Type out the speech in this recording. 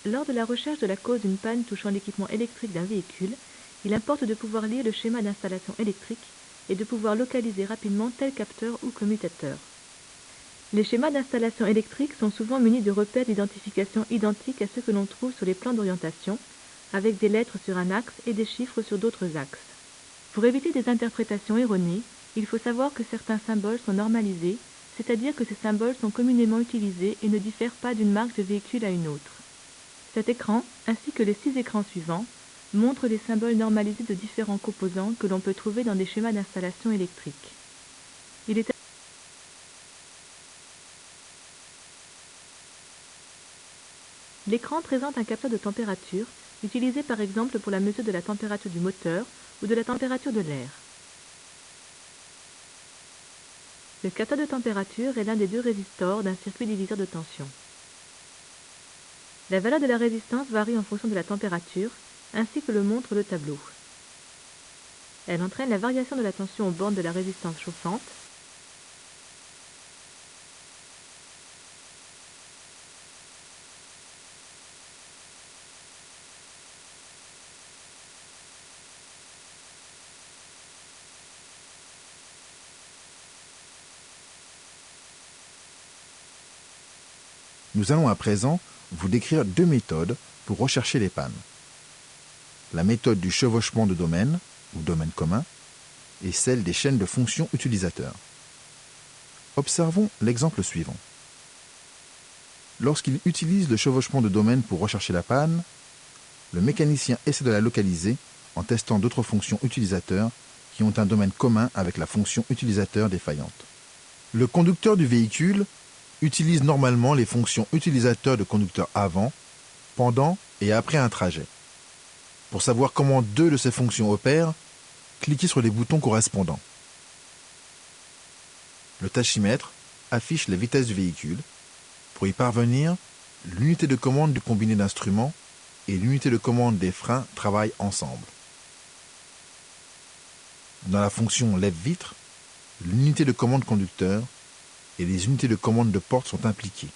Lors de la recherche de la cause d'une panne touchant l'équipement électrique d'un véhicule, il importe de pouvoir lire le schéma d'installation électrique et de pouvoir localiser rapidement tel capteur ou commutateur. Les schémas d'installation électrique sont souvent munis de repères d'identification identiques à ceux que l'on trouve sur les plans d'orientation, avec des lettres sur un axe et des chiffres sur d'autres axes. Pour éviter des interprétations erronées, il faut savoir que certains symboles sont normalisés, c'est-à-dire que ces symboles sont communément utilisés et ne diffèrent pas d'une marque de véhicule à une autre. Cet écran, ainsi que les 6 écrans suivants, montrent les symboles normalisés de différents composants que l'on peut trouver dans des schémas d'installation électrique. L'écran présente un capteur de température, utilisé par exemple pour la mesure de la température du moteur ou de la température de l'air. Le capteur de température est l'un des deux résistors d'un circuit diviseur de tension. La valeur de la résistance varie en fonction de la température, ainsi que le montre le tableau. Elle entraîne la variation de la tension aux bornes de la résistance chauffante, Nous allons à présent vous décrire deux méthodes pour rechercher les pannes. La méthode du chevauchement de domaine, ou domaine commun, et celle des chaînes de fonctions utilisateurs. Observons l'exemple suivant. Lorsqu'il utilise le chevauchement de domaine pour rechercher la panne, le mécanicien essaie de la localiser en testant d'autres fonctions utilisateurs qui ont un domaine commun avec la fonction utilisateur défaillante. Le conducteur du véhicule utilise normalement les fonctions utilisateurs de conducteur avant, pendant et après un trajet. Pour savoir comment deux de ces fonctions opèrent, cliquez sur les boutons correspondants. Le tachymètre affiche les vitesses du véhicule. Pour y parvenir, l'unité de commande du combiné d'instruments et l'unité de commande des freins travaillent ensemble. Dans la fonction lève-vitre, l'unité de commande conducteur et les unités de commande de porte sont impliquées.